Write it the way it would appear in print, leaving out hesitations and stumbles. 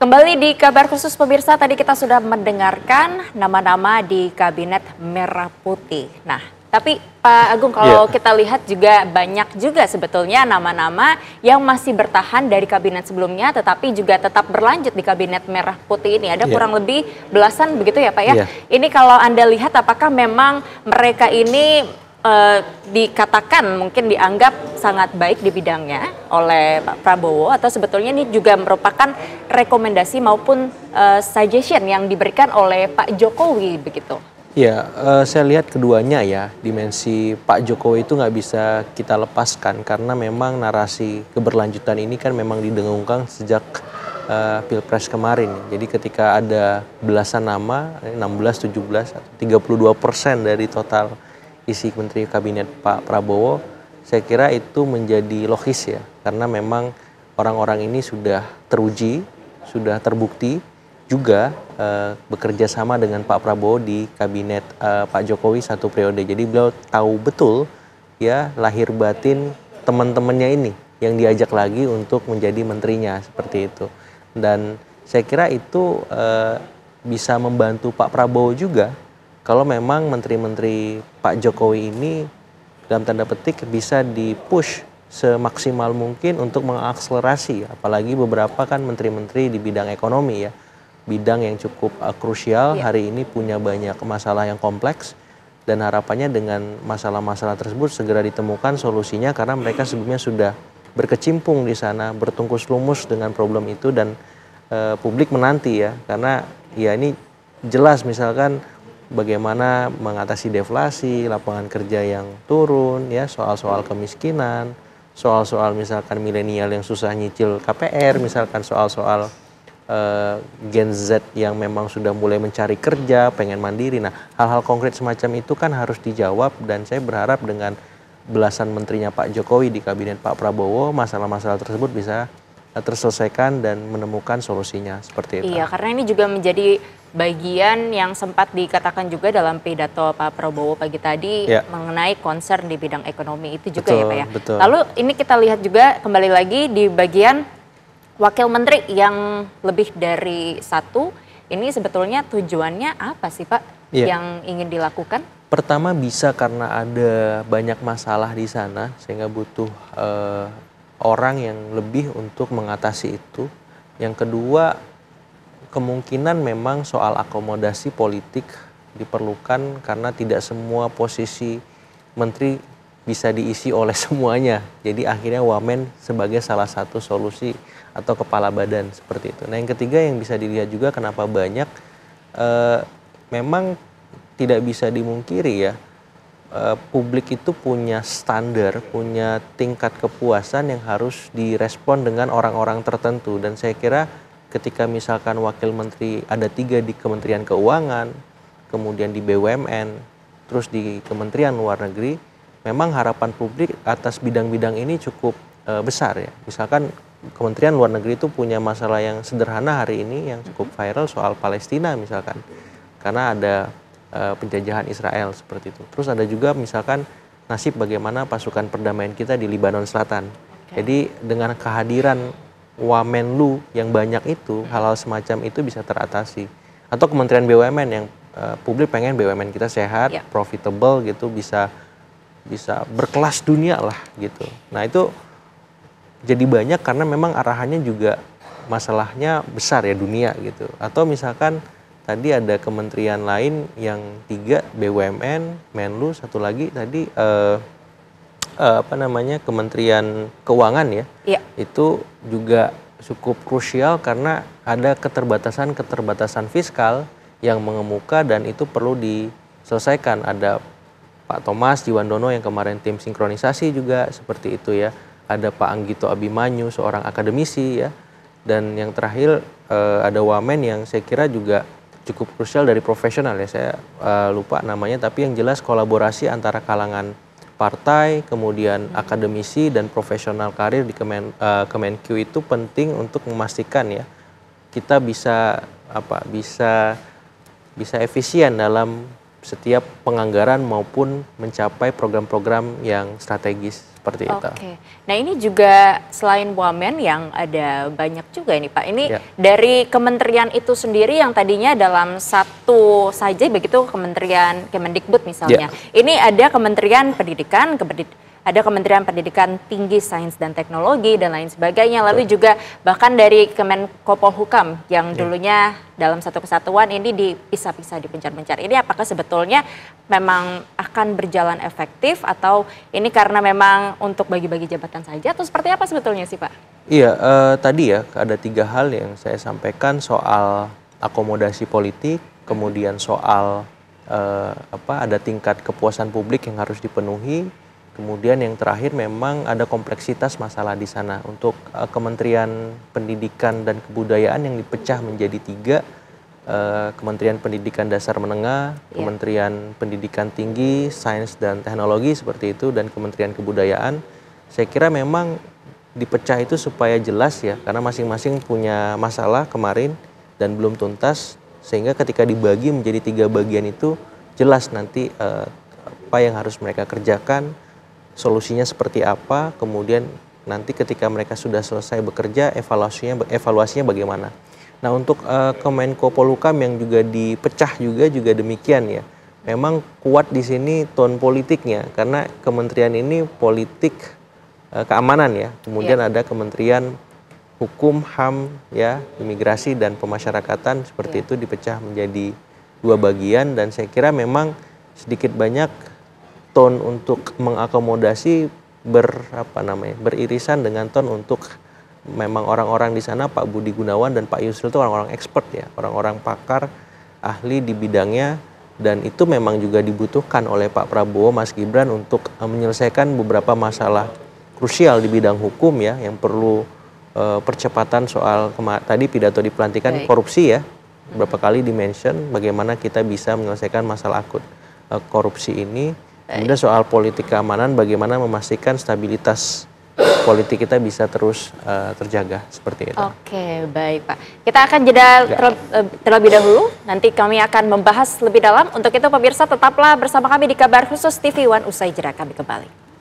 Kembali di kabar khusus pemirsa, tadi kita sudah mendengarkan nama-nama di Kabinet Merah Putih. Nah, tapi Pak Agung, kalau kita lihat juga banyak juga sebetulnya nama-nama yang masih bertahan dari kabinet sebelumnya, tetapi juga tetap berlanjut di Kabinet Merah Putih ini. Ada kurang lebih belasan begitu ya Pak ya? Ini kalau Anda lihat apakah memang mereka ini dikatakan mungkin dianggap sangat baik di bidangnya oleh Pak Prabowo, atau sebetulnya ini juga merupakan rekomendasi maupun suggestion yang diberikan oleh Pak Jokowi begitu? Ya, saya lihat keduanya ya, dimensi Pak Jokowi itu nggak bisa kita lepaskan karena memang narasi keberlanjutan ini kan memang didengungkan sejak Pilpres kemarin. Jadi ketika ada belasan nama, 16, 17, 32% dari total isi Menteri Kabinet Pak Prabowo, saya kira itu menjadi logis ya, karena memang orang-orang ini sudah teruji, sudah terbukti juga bekerja sama dengan Pak Prabowo di Kabinet Pak Jokowi satu periode. Jadi beliau tahu betul ya lahir batin teman-temannya ini yang diajak lagi untuk menjadi menterinya seperti itu. Dan saya kira itu bisa membantu Pak Prabowo juga kalau memang menteri-menteri Pak Jokowi ini dalam tanda petik bisa dipush semaksimal mungkin untuk mengakselerasi, apalagi beberapa kan menteri-menteri di bidang ekonomi ya, bidang yang cukup krusial hari ini punya banyak masalah yang kompleks, dan harapannya dengan masalah-masalah tersebut segera ditemukan solusinya karena mereka sebelumnya sudah berkecimpung di sana, bertungkus lumus dengan problem itu, dan publik menanti ya, karena ya ini jelas misalkan bagaimana mengatasi deflasi, lapangan kerja yang turun, ya soal-soal kemiskinan, soal-soal misalkan milenial yang susah nyicil KPR, misalkan soal-soal Gen Z yang memang sudah mulai mencari kerja, pengen mandiri. Nah, hal-hal konkret semacam itu kan harus dijawab, dan saya berharap dengan belasan menterinya Pak Jokowi di Kabinet Pak Prabowo, masalah-masalah tersebut bisa terselesaikan dan menemukan solusinya seperti itu. Iya, karena ini juga menjadi bagian yang sempat dikatakan juga dalam pidato Pak Prabowo pagi tadi mengenai concern di bidang ekonomi itu juga, ya Pak ya. Betul. Lalu ini kita lihat juga kembali lagi di bagian wakil menteri yang lebih dari satu, ini sebetulnya tujuannya apa sih Pak yang ingin dilakukan? Pertama bisa karena ada banyak masalah di sana sehingga butuh orang yang lebih untuk mengatasi itu. Yang kedua, kemungkinan memang soal akomodasi politik diperlukan karena tidak semua posisi menteri bisa diisi oleh semuanya. Jadi akhirnya wamen sebagai salah satu solusi atau kepala badan seperti itu. Nah, yang ketiga yang bisa dilihat juga kenapa banyak, memang tidak bisa dimungkiri ya, publik itu punya standar, punya tingkat kepuasan yang harus direspon dengan orang-orang tertentu. Dan saya kira ketika misalkan wakil menteri ada 3 di Kementerian Keuangan, kemudian di BUMN, terus di Kementerian Luar Negeri, memang harapan publik atas bidang-bidang ini cukup besar ya. Misalkan Kementerian Luar Negeri itu punya masalah yang sederhana hari ini yang cukup viral soal Palestina misalkan, karena ada penjajahan Israel seperti itu. Terus ada juga misalkan nasib bagaimana pasukan perdamaian kita di Lebanon Selatan. Jadi dengan kehadiran Wamenlu yang banyak itu, hal-hal semacam itu bisa teratasi. Atau Kementerian BUMN yang publik pengen BUMN kita sehat, profitable gitu, bisa berkelas dunia lah gitu. Nah, itu jadi banyak karena memang arahannya juga masalahnya besar ya dunia gitu. Atau misalkan tadi ada kementerian lain yang 3, BUMN, Menlu, satu lagi tadi Kementerian Keuangan ya. Itu juga cukup krusial karena ada keterbatasan fiskal yang mengemuka dan itu perlu diselesaikan. Ada Pak Thomas Jiwandono yang kemarin tim sinkronisasi juga seperti itu ya. Ada Pak Anggito Abimanyu, seorang akademisi ya. Dan yang terakhir ada Wamen yang saya kira juga cukup krusial dari profesional ya, saya lupa namanya, tapi yang jelas kolaborasi antara kalangan partai, kemudian akademisi dan profesional karir di Kemenq itu penting untuk memastikan ya kita bisa efisien dalam setiap penganggaran maupun mencapai program-program yang strategis. seperti itu. Oke. Nah ini juga selain Wamen yang ada banyak juga ini Pak. Ini dari kementerian itu sendiri yang tadinya dalam satu saja begitu Kementerian Kemendikbud misalnya. Ini ada Kementerian Pendidikan, ada Kementerian Pendidikan Tinggi, Sains dan Teknologi dan lain sebagainya. Lalu juga bahkan dari Kemenko Polhukam yang dulunya dalam satu kesatuan ini dipisah-pisah, dipencar-pencar. Ini apakah sebetulnya memang akan berjalan efektif atau ini karena memang untuk bagi-bagi jabatan saja atau seperti apa sebetulnya sih Pak? Iya, tadi ya ada 3 hal yang saya sampaikan soal akomodasi politik, kemudian soal ada tingkat kepuasan publik yang harus dipenuhi. Kemudian yang terakhir memang ada kompleksitas masalah di sana. Untuk Kementerian Pendidikan dan Kebudayaan yang dipecah menjadi 3, Kementerian Pendidikan Dasar Menengah, Kementerian Pendidikan Tinggi, Sains dan Teknologi seperti itu, dan Kementerian Kebudayaan. Saya kira memang dipecah itu supaya jelas ya, karena masing-masing punya masalah kemarin dan belum tuntas, sehingga ketika dibagi menjadi 3 bagian itu jelas nanti apa yang harus mereka kerjakan, solusinya seperti apa, kemudian nanti ketika mereka sudah selesai bekerja evaluasinya bagaimana. Nah untuk Kemenko Polhukam yang juga dipecah juga demikian ya. Memang kuat di sini tone politiknya karena kementerian ini politik keamanan ya. Kemudian ada Kementerian Hukum, HAM ya, Imigrasi dan Pemasyarakatan seperti itu dipecah menjadi 2 bagian dan saya kira memang sedikit banyak tone untuk mengakomodasi beririsan dengan tone untuk memang orang-orang di sana Pak Budi Gunawan dan Pak Yusril itu orang-orang expert ya, orang-orang pakar ahli di bidangnya dan itu memang juga dibutuhkan oleh Pak Prabowo, Mas Gibran untuk menyelesaikan beberapa masalah krusial di bidang hukum ya yang perlu percepatan soal tadi pidato di pelantikan korupsi ya, beberapa kali di-mention bagaimana kita bisa menyelesaikan masalah akut korupsi ini. Kemudian soal politik keamanan, bagaimana memastikan stabilitas politik kita bisa terus terjaga seperti itu. Oke, baik Pak. Kita akan jeda terlebih dahulu. Nanti kami akan membahas lebih dalam. Untuk itu pemirsa tetaplah bersama kami di Kabar Khusus TV One. Usai jeda kami kembali.